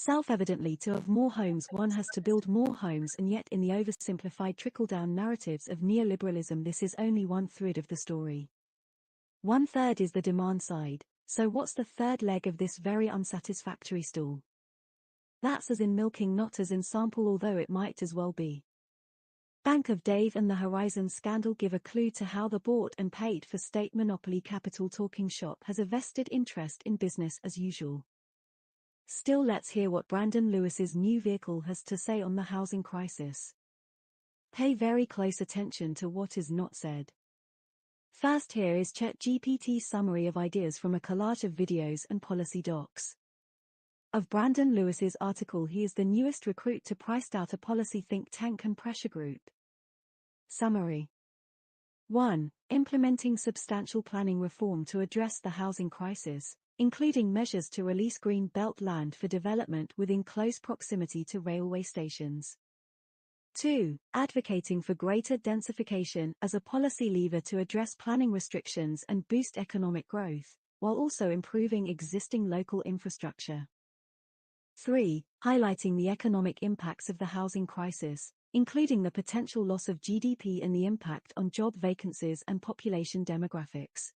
Self-evidently, to have more homes, one has to build more homes, and yet in the oversimplified trickle-down narratives of neoliberalism, this is only one thread of the story. 1/3 is the demand side, so what's the third leg of this very unsatisfactory stool? That's as in milking, not as in sample, although it might as well be. Bank of Dave and the Horizon scandal give a clue to how the bought and paid for state monopoly capital talking shop has a vested interest in business as usual. Still, let's hear what Brandon Lewis's new vehicle has to say on the housing crisis. Pay very close attention to what is not said. First, here is ChatGPT's summary of ideas from a collage of videos and policy docs. Of Brandon Lewis's article, he is the newest recruit to Pricedout, a policy think tank and pressure group. Summary. 1. Implementing substantial planning reform to address the housing crisis, including measures to release green belt land for development within close proximity to railway stations. 2. Advocating for greater densification as a policy lever to address planning restrictions and boost economic growth, while also improving existing local infrastructure. 3. Highlighting the economic impacts of the housing crisis, including the potential loss of GDP and the impact on job vacancies and population demographics.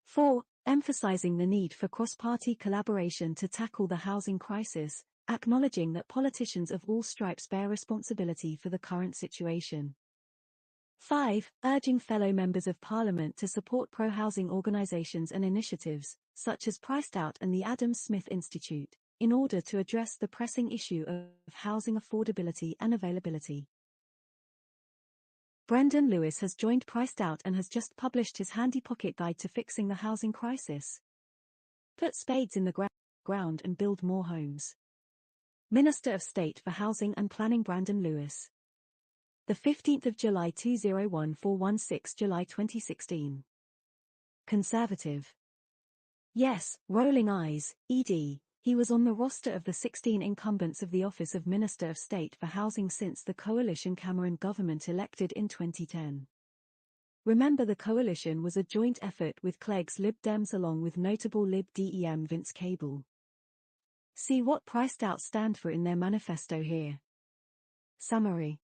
4. Emphasizing the need for cross-party collaboration to tackle the housing crisis, acknowledging that politicians of all stripes bear responsibility for the current situation. 5. Urging fellow members of Parliament to support pro-housing organizations and initiatives, such as Pricedout and the Adam Smith Institute, in order to address the pressing issue of housing affordability and availability. Brandon Lewis has joined Pricedout and has just published his handy pocket guide to fixing the housing crisis. Put spades in the ground and build more homes. Minister of State for Housing and Planning Brandon Lewis. The 15th of July 201416 July 2016. Conservative. Yes, rolling eyes, ED. He was on the roster of the 16 incumbents of the office of Minister of State for Housing since the coalition Cameron government elected in 2010. Remember, the coalition was a joint effort with Clegg's Lib Dems along with notable Lib Dem Vince Cable. See what Pricedout stand for in their manifesto here. Summary.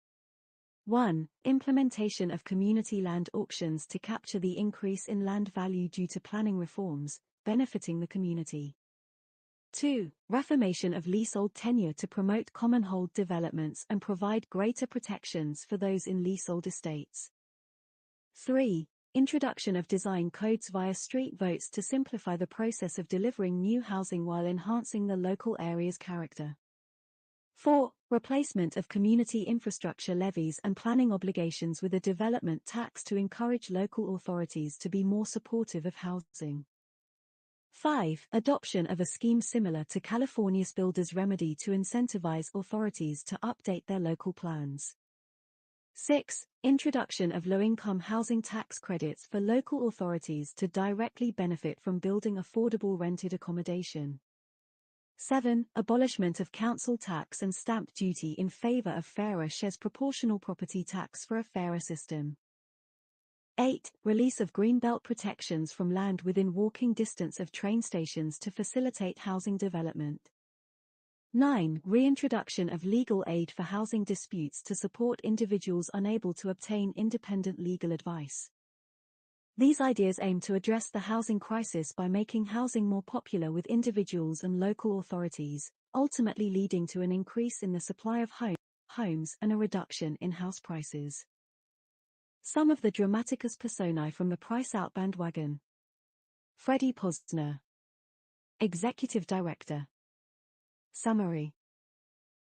1. Implementation of community land auctions to capture the increase in land value due to planning reforms, benefiting the community. 2. Reformation of leasehold tenure to promote common-hold developments and provide greater protections for those in leasehold estates. 3. Introduction of design codes via street votes to simplify the process of delivering new housing while enhancing the local area's character. 4. Replacement of community infrastructure levies and planning obligations with a development tax to encourage local authorities to be more supportive of housing. 5. Adoption of a scheme similar to California's Builders' Remedy to incentivize authorities to update their local plans. 6. Introduction of low-income housing tax credits for local authorities to directly benefit from building affordable rented accommodation. 7. Abolishment of council tax and stamp duty in favor of fairer shares proportional property tax for a fairer system. 8. Release of greenbelt protections from land within walking distance of train stations to facilitate housing development. 9. Reintroduction of legal aid for housing disputes to support individuals unable to obtain independent legal advice. These ideas aim to address the housing crisis by making housing more popular with individuals and local authorities, ultimately leading to an increase in the supply of homes and a reduction in house prices. Some of the dramaticus personae from the Pricedout bandwagon. Freddie Posner, Executive Director. Summary.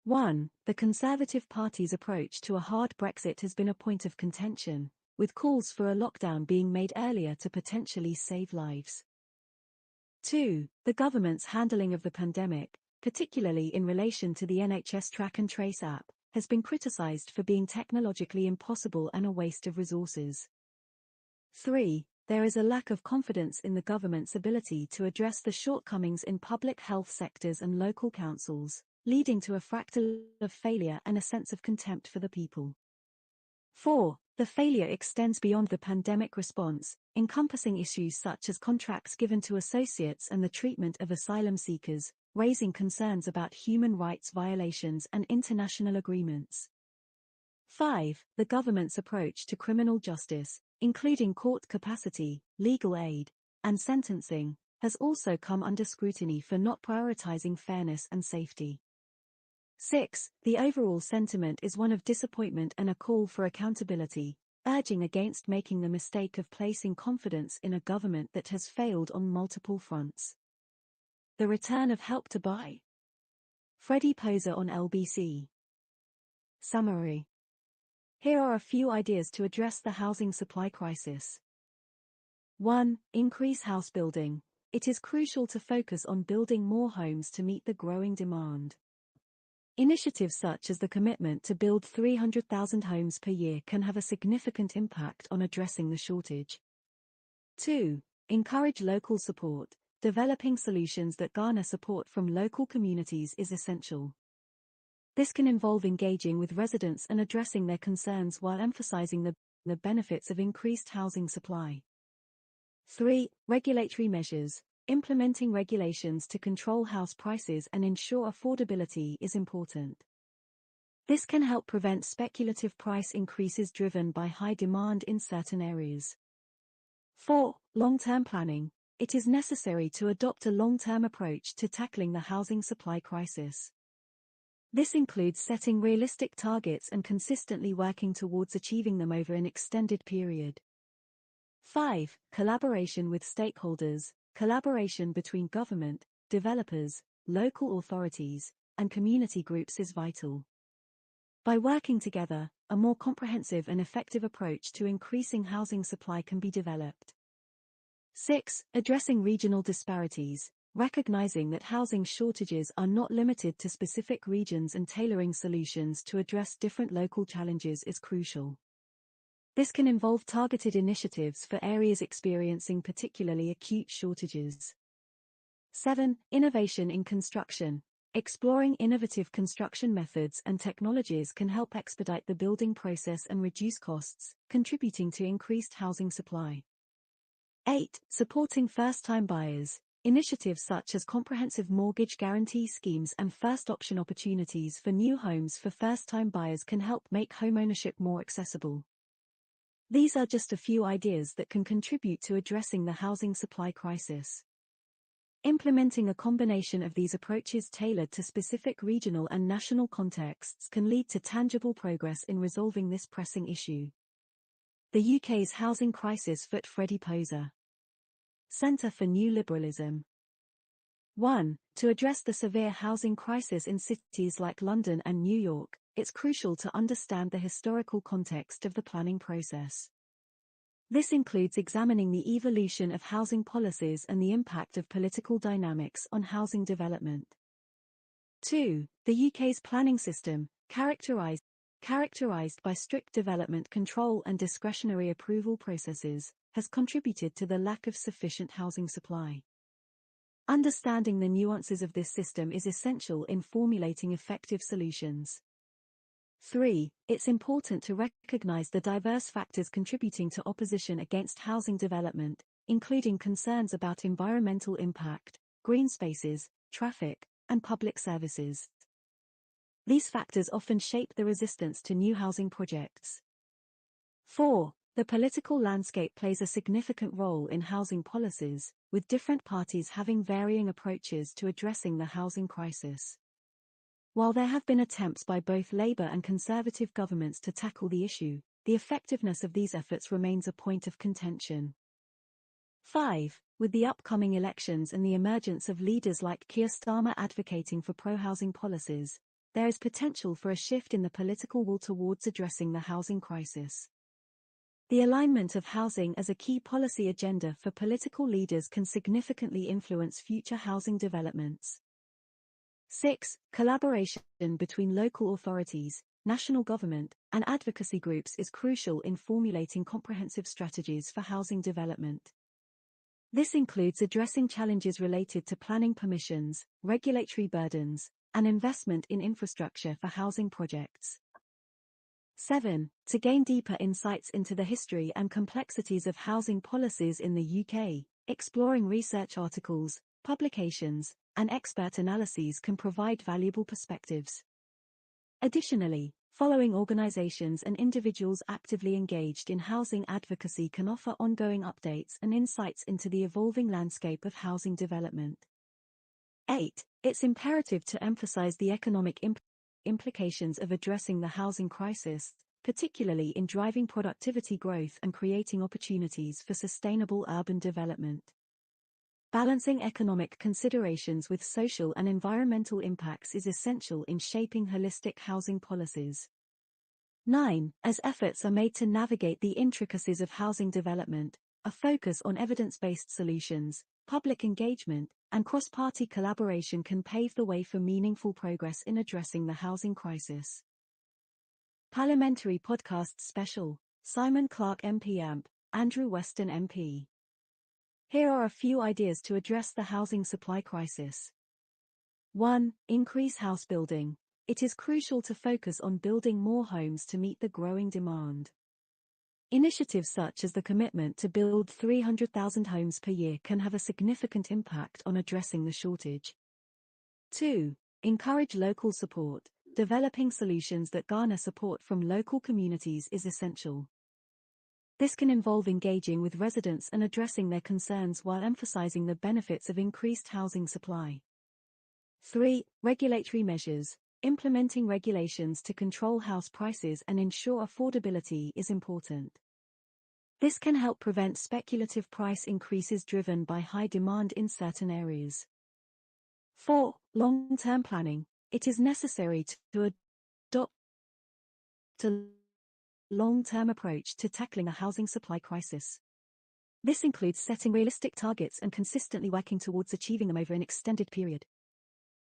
1. The Conservative Party's approach to a hard Brexit has been a point of contention, with calls for a lockdown being made earlier to potentially save lives. 2. The government's handling of the pandemic, particularly in relation to the NHS Track and Trace app, has been criticized for being technologically impossible and a waste of resources. 3. There is a lack of confidence in the government's ability to address the shortcomings in public health sectors and local councils, leading to a fractal of failure and a sense of contempt for the people. 4. The failure extends beyond the pandemic response, encompassing issues such as contracts given to associates and the treatment of asylum seekers, raising concerns about human rights violations and international agreements. 5. The government's approach to criminal justice, including court capacity, legal aid, and sentencing, has also come under scrutiny for not prioritizing fairness and safety. 6. The overall sentiment is one of disappointment and a call for accountability, urging against making the mistake of placing confidence in a government that has failed on multiple fronts. The return of Help to Buy. Freddie Poser on LBC. Summary. Here are a few ideas to address the housing supply crisis. 1. Increase house building. It is crucial to focus on building more homes to meet the growing demand. Initiatives such as the commitment to build 300,000 homes per year can have a significant impact on addressing the shortage. 2. Encourage local support. Developing solutions that garner support from local communities is essential. This can involve engaging with residents and addressing their concerns while emphasizing the benefits of increased housing supply. 3. Regulatory measures. Implementing regulations to control house prices and ensure affordability is important. This can help prevent speculative price increases driven by high demand in certain areas. 4. Long-term planning. It is necessary to adopt a long-term approach to tackling the housing supply crisis. This includes setting realistic targets and consistently working towards achieving them over an extended period. 5. Collaboration with stakeholders. Collaboration between government, developers, local authorities, and community groups is vital. By working together, a more comprehensive and effective approach to increasing housing supply can be developed. 6. Addressing regional disparities. Recognizing that housing shortages are not limited to specific regions and tailoring solutions to address different local challenges is crucial. This can involve targeted initiatives for areas experiencing particularly acute shortages. 7. Innovation in construction. Exploring innovative construction methods and technologies can help expedite the building process and reduce costs, contributing to increased housing supply. 8. Supporting first-time buyers. Initiatives such as comprehensive mortgage guarantee schemes and first option opportunities for new homes for first-time buyers can help make homeownership more accessible. These are just a few ideas that can contribute to addressing the housing supply crisis. Implementing a combination of these approaches tailored to specific regional and national contexts can lead to tangible progress in resolving this pressing issue. The UK's housing crisis. Freddie Poser. Centre for Neo-Liberalism. 1. To address the severe housing crisis in cities like London and New York, it's crucial to understand the historical context of the planning process. This includes examining the evolution of housing policies and the impact of political dynamics on housing development. 2. The UK's planning system, characterized by strict development control and discretionary approval processes, has contributed to the lack of sufficient housing supply. Understanding the nuances of this system is essential in formulating effective solutions. 3. It's important to recognize the diverse factors contributing to opposition against housing development, including concerns about environmental impact, green spaces, traffic, and public services. These factors often shape the resistance to new housing projects. 4. The political landscape plays a significant role in housing policies, with different parties having varying approaches to addressing the housing crisis. While there have been attempts by both Labour and Conservative governments to tackle the issue, the effectiveness of these efforts remains a point of contention. 5. With the upcoming elections and the emergence of leaders like Keir Starmer advocating for pro-housing policies, there is potential for a shift in the political will towards addressing the housing crisis. The alignment of housing as a key policy agenda for political leaders can significantly influence future housing developments. 6. Collaboration between local authorities, national government, and advocacy groups is crucial in formulating comprehensive strategies for housing development. This includes addressing challenges related to planning permissions, regulatory burdens, and investment in infrastructure for housing projects. 7. To gain deeper insights into the history and complexities of housing policies in the UK, exploring research articles, publications, and expert analyses can provide valuable perspectives. Additionally, following organizations and individuals actively engaged in housing advocacy can offer ongoing updates and insights into the evolving landscape of housing development. 8. It's imperative to emphasize the economic implications of addressing the housing crisis, particularly in driving productivity growth and creating opportunities for sustainable urban development. Balancing economic considerations with social and environmental impacts is essential in shaping holistic housing policies. 9. As efforts are made to navigate the intricacies of housing development, a focus on evidence-based solutions, public engagement, and cross-party collaboration can pave the way for meaningful progress in addressing the housing crisis. Parliamentary Podcast Special, Simon Clarke MP AMP, Andrew Weston MP. Here are a few ideas to address the housing supply crisis. 1. Increase house building. It is crucial to focus on building more homes to meet the growing demand. Initiatives such as the commitment to build 300,000 homes per year can have a significant impact on addressing the shortage. 2. Encourage local support. Developing solutions that garner support from local communities is essential. This can involve engaging with residents and addressing their concerns while emphasizing the benefits of increased housing supply. 3. Regulatory measures. Implementing regulations to control house prices and ensure affordability is important. This can help prevent speculative price increases driven by high demand in certain areas. 4. Long-term planning. It is necessary to adopt a long-term approach to tackling a housing supply crisis. This includes setting realistic targets and consistently working towards achieving them over an extended period.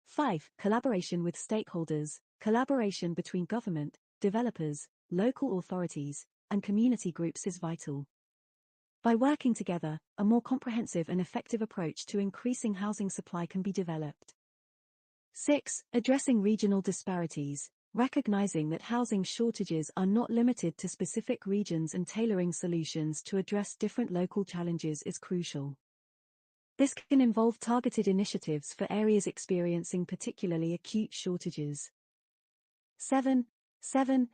5. Collaboration with stakeholders. Collaboration between government, developers, local authorities, and community groups is vital. By working together, a more comprehensive and effective approach to increasing housing supply can be developed. 6. Addressing regional disparities. Recognizing that housing shortages are not limited to specific regions and tailoring solutions to address different local challenges is crucial. This can involve targeted initiatives for areas experiencing particularly acute shortages. 7.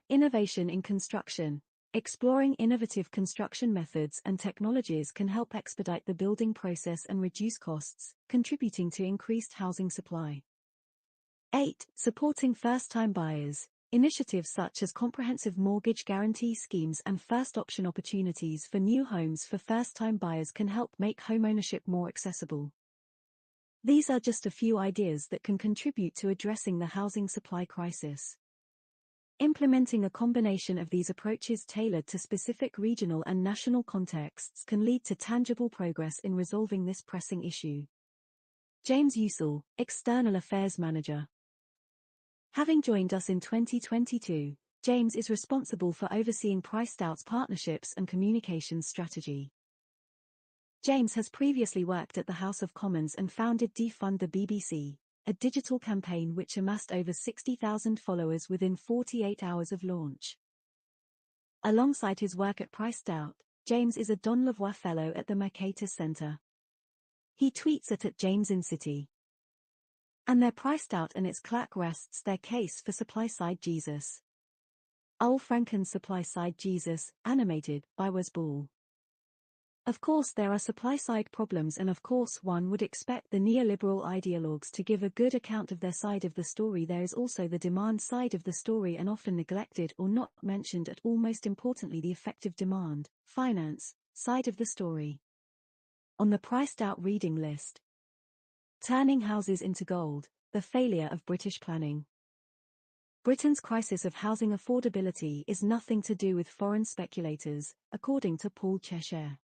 Innovation in construction. Exploring innovative construction methods and technologies can help expedite the building process and reduce costs, contributing to increased housing supply. 8. Supporting first-time buyers. Initiatives such as comprehensive mortgage guarantee schemes and first option opportunities for new homes for first-time buyers can help make homeownership more accessible. These are just a few ideas that can contribute to addressing the housing supply crisis. Implementing a combination of these approaches tailored to specific regional and national contexts can lead to tangible progress in resolving this pressing issue. James Usell, External Affairs Manager. Having joined us in 2022, James is responsible for overseeing Pricedout's partnerships and communications strategy. James has previously worked at the House of Commons and founded Defund the BBC, a digital campaign which amassed over 60,000 followers within 48 hours of launch. Alongside his work at Pricedout, James is a Don Lavoie Fellow at the Mercatus Center. He tweets at @JamesInCity. And their Pricedout and its claque rests their case for supply-side Jesus. Ul Franken's supply-side Jesus, animated by Wes Ball. Of course there are supply-side problems, and of course one would expect the neoliberal ideologues to give a good account of their side of the story. There is also the demand side of the story, and often neglected or not mentioned at all, most importantly the effective demand, finance, side of the story. On the Pricedout reading list: Turning Houses into Gold, The Failure of British Planning. Britain's crisis of housing affordability is nothing to do with foreign speculators, according to Paul Cheshire.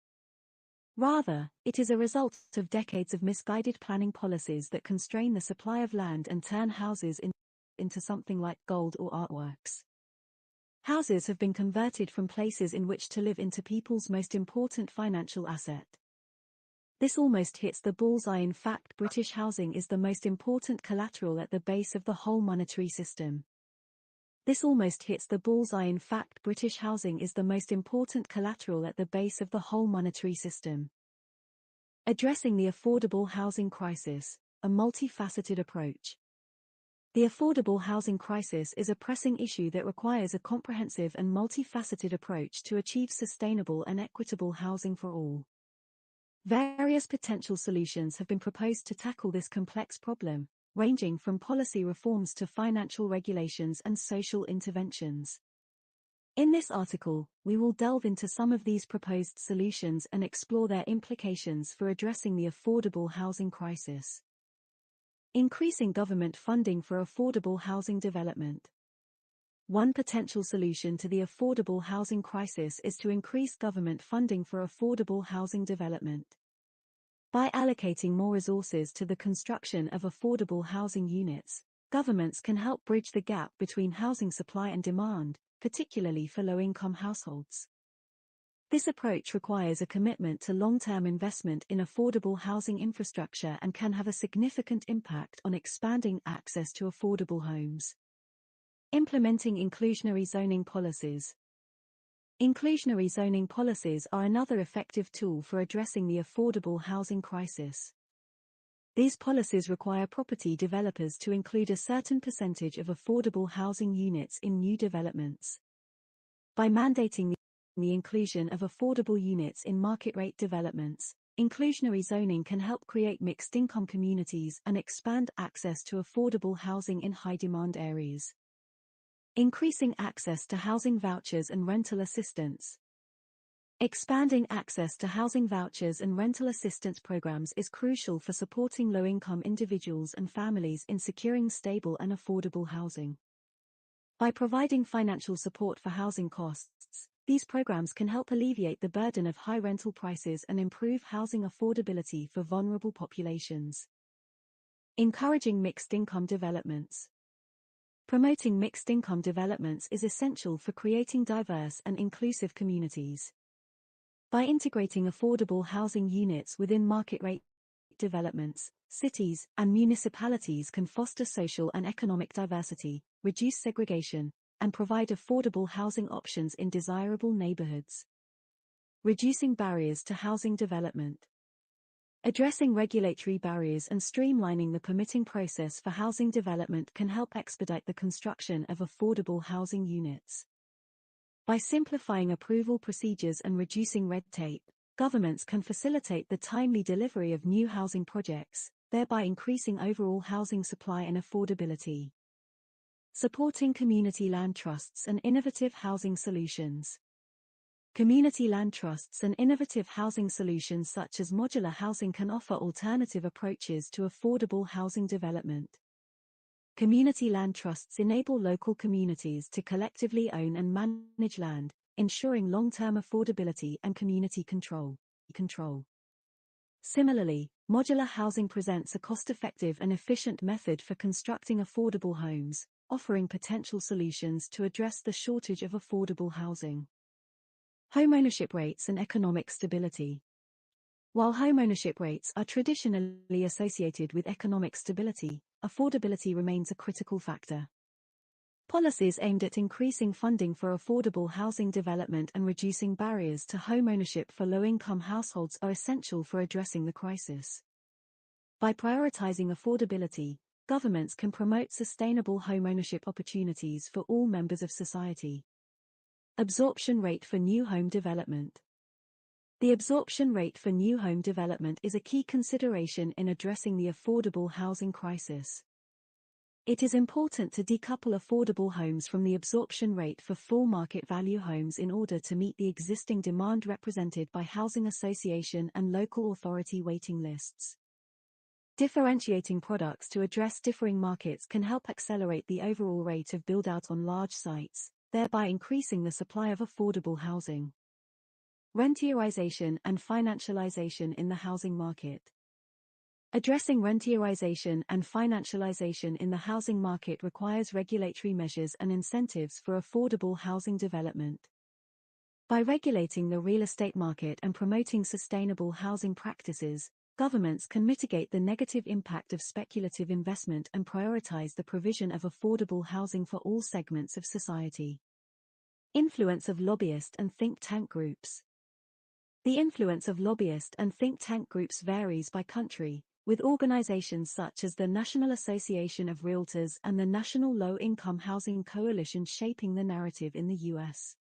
Rather, it is a result of decades of misguided planning policies that constrain the supply of land and turn houses into something like gold or artworks. Houses have been converted from places in which to live into people's most important financial asset. This almost hits the bullseye. In fact, British housing is the most important collateral at the base of the whole monetary system. This almost hits the bullseye. In fact, British housing is the most important collateral at the base of the whole monetary system. Addressing the affordable housing crisis. a multifaceted approach. The affordable housing crisis is a pressing issue that requires a comprehensive and multifaceted approach to achieve sustainable and equitable housing for all. Various potential solutions have been proposed to tackle this complex problem, ranging from policy reforms to financial regulations and social interventions. In this article, we will delve into some of these proposed solutions and explore their implications for addressing the affordable housing crisis. Increasing government funding for affordable housing development. One potential solution to the affordable housing crisis is to increase government funding for affordable housing development. By allocating more resources to the construction of affordable housing units, governments can help bridge the gap between housing supply and demand, particularly for low-income households. This approach requires a commitment to long-term investment in affordable housing infrastructure and can have a significant impact on expanding access to affordable homes. Implementing inclusionary zoning policies. Inclusionary zoning policies are another effective tool for addressing the affordable housing crisis. These policies require property developers to include a certain percentage of affordable housing units in new developments. By mandating the inclusion of affordable units in market-rate developments, inclusionary zoning can help create mixed-income communities and expand access to affordable housing in high-demand areas. Increasing access to housing vouchers and rental assistance. Expanding access to housing vouchers and rental assistance programs is crucial for supporting low-income individuals and families in securing stable and affordable housing. By providing financial support for housing costs, these programs can help alleviate the burden of high rental prices and improve housing affordability for vulnerable populations. Encouraging mixed-income developments. Promoting mixed-income developments is essential for creating diverse and inclusive communities. By integrating affordable housing units within market-rate developments, cities and municipalities can foster social and economic diversity, reduce segregation, and provide affordable housing options in desirable neighborhoods. Reducing barriers to housing development. Addressing regulatory barriers and streamlining the permitting process for housing development can help expedite the construction of affordable housing units. By simplifying approval procedures and reducing red tape, governments can facilitate the timely delivery of new housing projects, thereby increasing overall housing supply and affordability. Supporting community land trusts and innovative housing solutions. Community land trusts and innovative housing solutions such as modular housing can offer alternative approaches to affordable housing development. Community land trusts enable local communities to collectively own and manage land, ensuring long-term affordability and community control. Similarly, modular housing presents a cost-effective and efficient method for constructing affordable homes, offering potential solutions to address the shortage of affordable housing. Homeownership rates and economic stability. While homeownership rates are traditionally associated with economic stability, affordability remains a critical factor. Policies aimed at increasing funding for affordable housing development and reducing barriers to homeownership for low-income households are essential for addressing the crisis. By prioritizing affordability, governments can promote sustainable homeownership opportunities for all members of society. Absorption rate for new home development. The absorption rate for new home development is a key consideration in addressing the affordable housing crisis. It is important to decouple affordable homes from the absorption rate for full market value homes in order to meet the existing demand represented by housing association and local authority waiting lists. Differentiating products to address differing markets can help accelerate the overall rate of build-out on large sites, thereby increasing the supply of affordable housing. Rentierization and financialization in the housing market. Addressing rentierization and financialization in the housing market requires regulatory measures and incentives for affordable housing development. By regulating the real estate market and promoting sustainable housing practices, governments can mitigate the negative impact of speculative investment and prioritize the provision of affordable housing for all segments of society. Influence of lobbyist and think tank groups. The influence of lobbyist and think tank groups varies by country, with organizations such as the National Association of Realtors and the National Low-Income Housing Coalition shaping the narrative in the US.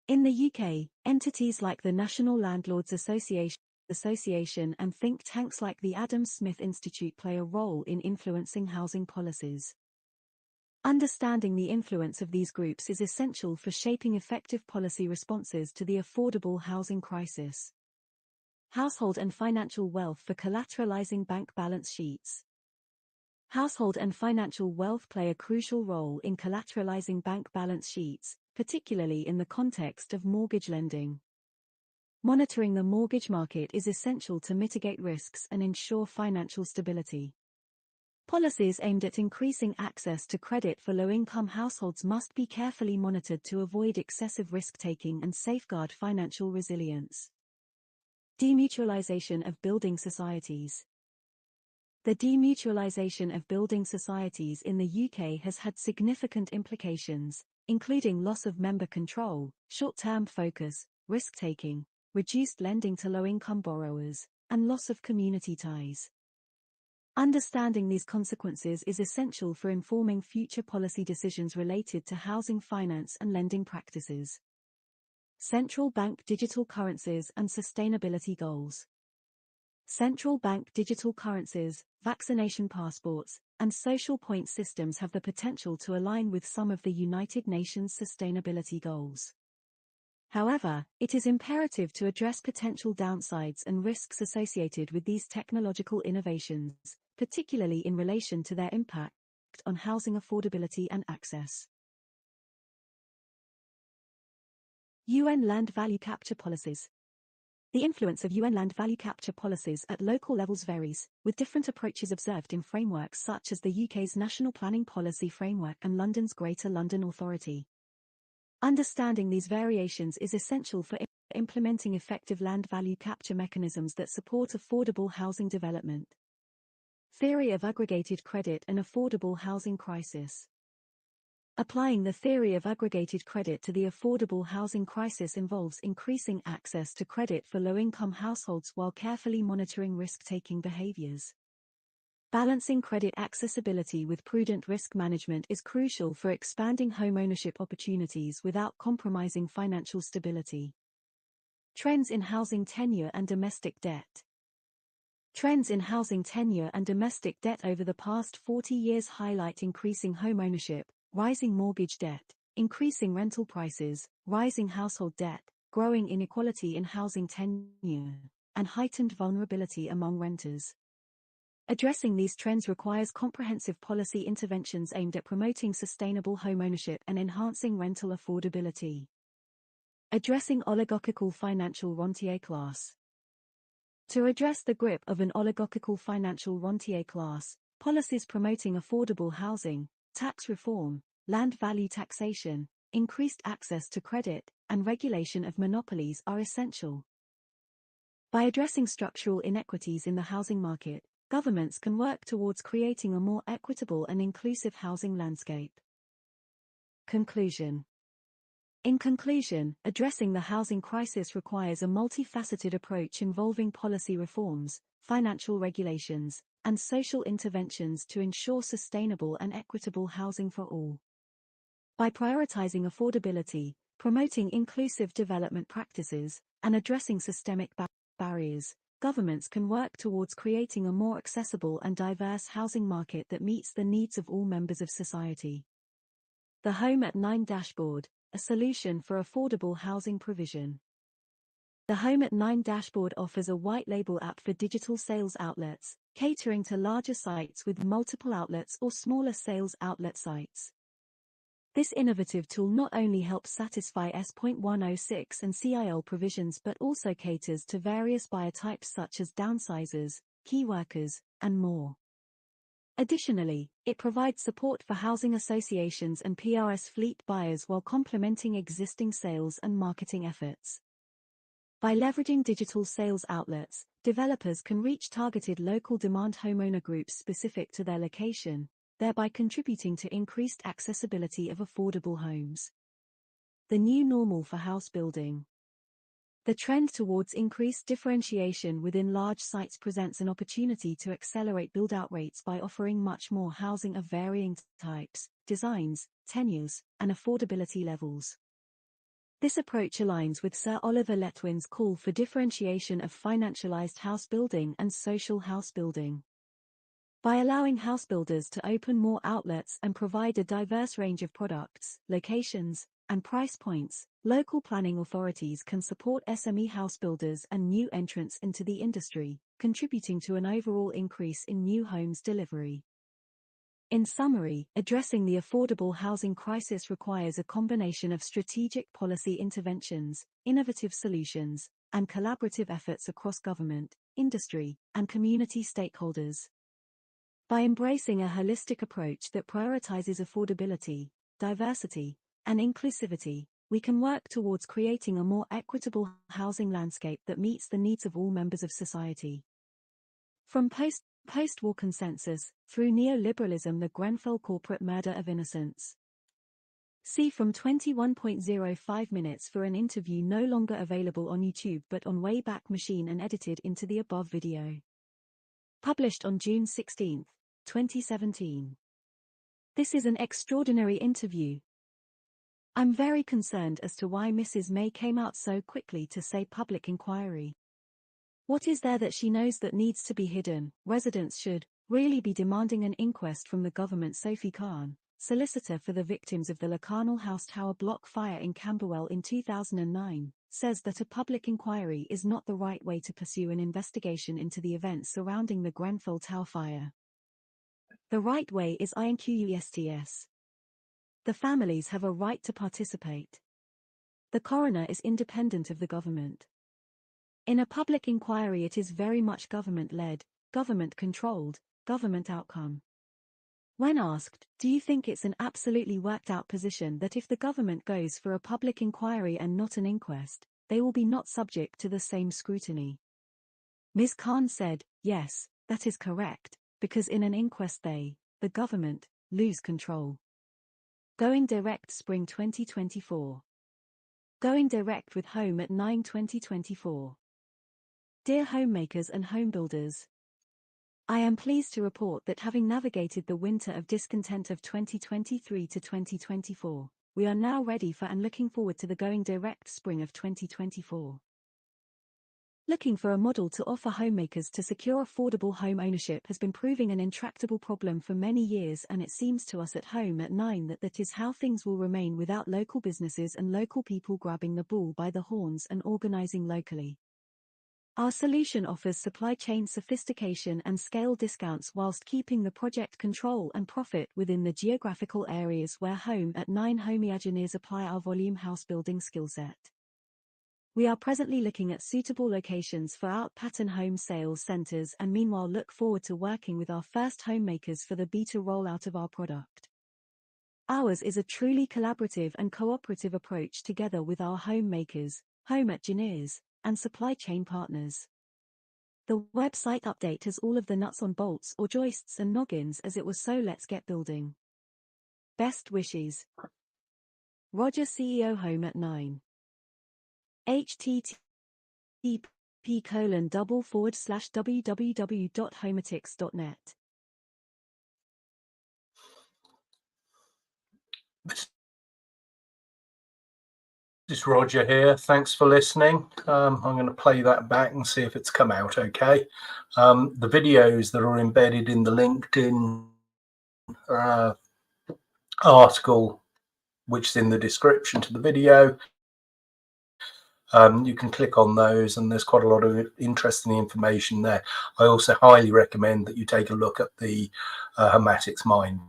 In the UK, entities like the National Landlords Association and think tanks like the Adam Smith Institute play a role in influencing housing policies. Understanding the influence of these groups is essential for shaping effective policy responses to the affordable housing crisis. Household and financial wealth for collateralizing bank balance sheets. Household and financial wealth play a crucial role in collateralizing bank balance sheets, particularly in the context of mortgage lending. Monitoring the mortgage market is essential to mitigate risks and ensure financial stability. Policies aimed at increasing access to credit for low-income households must be carefully monitored to avoid excessive risk-taking and safeguard financial resilience. Demutualization of building societies. The demutualization of building societies in the UK has had significant implications, including loss of member control, short-term focus, risk-taking, reduced lending to low-income borrowers, and loss of community ties. Understanding these consequences is essential for informing future policy decisions related to housing finance and lending practices. Central bank digital currencies and sustainability goals. Central bank digital currencies, vaccination passports, and social point systems have the potential to align with some of the United Nations sustainability goals. However, it is imperative to address potential downsides and risks associated with these technological innovations, particularly in relation to their impact on housing affordability and access. UN land value capture policies. The influence of UN land value capture policies at local levels varies, with different approaches observed in frameworks such as the UK's National Planning Policy Framework and London's Greater London Authority. Understanding these variations is essential for implementing effective land value capture mechanisms that support affordable housing development. Theory of aggregated credit and affordable housing crisis. Applying the theory of aggregated credit to the affordable housing crisis involves increasing access to credit for low-income households while carefully monitoring risk-taking behaviors. Balancing credit accessibility with prudent risk management is crucial for expanding homeownership opportunities without compromising financial stability. Trends in housing tenure and domestic debt. Trends in housing tenure and domestic debt over the past 40 years highlight increasing homeownership, rising mortgage debt, increasing rental prices, rising household debt, growing inequality in housing tenure, and heightened vulnerability among renters. Addressing these trends requires comprehensive policy interventions aimed at promoting sustainable homeownership and enhancing rental affordability. Addressing oligarchical financial rentier class. To address the grip of an oligarchical financial rentier class, policies promoting affordable housing, tax reform, land value taxation, increased access to credit, and regulation of monopolies are essential. By addressing structural inequities in the housing market, governments can work towards creating a more equitable and inclusive housing landscape. Conclusion. In conclusion, addressing the housing crisis requires a multifaceted approach involving policy reforms, financial regulations, and social interventions to ensure sustainable and equitable housing for all. By prioritizing affordability, promoting inclusive development practices, and addressing systemic barriers, governments can work towards creating a more accessible and diverse housing market that meets the needs of all members of society. The Home at 9 Dashboard, a solution for affordable housing provision. The Home at 9 Dashboard offers a white-label app for digital sales outlets, catering to larger sites with multiple outlets or smaller sales outlet sites. This innovative tool not only helps satisfy S.106 and CIL provisions but also caters to various buyer types such as downsizers, key workers, and more. Additionally, it provides support for housing associations and PRS fleet buyers while complementing existing sales and marketing efforts. By leveraging digital sales outlets, developers can reach targeted local demand homeowner groups specific to their location, thereby contributing to increased accessibility of affordable homes. The new normal for house building. The trend towards increased differentiation within large sites presents an opportunity to accelerate build-out rates by offering much more housing of varying types, designs, tenures, and affordability levels. This approach aligns with Sir Oliver Letwin's call for differentiation of financialized house building and social house building. By allowing house builders to open more outlets and provide a diverse range of products, locations, and price points, local planning authorities can support SME house builders and new entrants into the industry, contributing to an overall increase in new homes delivery. In summary, addressing the affordable housing crisis requires a combination of strategic policy interventions, innovative solutions, and collaborative efforts across government, industry, and community stakeholders. By embracing a holistic approach that prioritizes affordability, diversity, and inclusivity, we can work towards creating a more equitable housing landscape that meets the needs of all members of society. From post-war consensus, through neoliberalism, the Grenfell corporate murder of innocence. See from 21.05 minutes for an interview no longer available on YouTube but on Wayback Machine and edited into the above video. Published on June 16, 2017. This is an extraordinary interview. I'm very concerned as to why Mrs. May came out so quickly to say public inquiry. What is there that she knows that needs to be hidden? Residents should really be demanding an inquest from the government. Sophie Khan, solicitor for the victims of the Lakanal House Tower block fire in Camberwell in 2009, says that a public inquiry is not the right way to pursue an investigation into the events surrounding the Grenfell Tower fire. The right way is inquest. The families have a right to participate. The coroner is independent of the government. In a public inquiry, it is very much government-led, government-controlled, government outcome. When asked, do you think it's an absolutely worked-out position that if the government goes for a public inquiry and not an inquest, they will be not subject to the same scrutiny? Ms. Khan said, yes, that is correct, because in an inquest the government, lose control. Going Direct Spring 2024. Going Direct with Home at 9 2024. Dear homemakers and homebuilders, I am pleased to report that having navigated the winter of discontent of 2023 to 2024, we are now ready for and looking forward to the Going Direct Spring of 2024. Looking for a model to offer homemakers to secure affordable home ownership has been proving an intractable problem for many years, and it seems to us at Home at 9 that is how things will remain without local businesses and local people grabbing the bull by the horns and organizing locally. Our solution offers supply chain sophistication and scale discounts whilst keeping the project control and profit within the geographical areas where Home at 9 Homeageniers apply our volume house building skill set. We are presently looking at suitable locations for out-pattern home sales centers and meanwhile look forward to working with our first homemakers for the beta rollout of our product. Ours is a truly collaborative and cooperative approach together with our homemakers, homeageniers, and supply chain partners. The website update has all of the nuts on bolts or joists and noggins as it was, so let's get building. Best wishes. Roger, CEO, Home at 9. http://www.homatics.net. This is Roger here. Thanks for listening. I'm going to play that back and see if it's come out okay. The videos that are embedded in the LinkedIn article, which is in the description to the video, you can click on those and there's quite a lot of interesting information there. I also highly recommend that you take a look at the Homatics Mind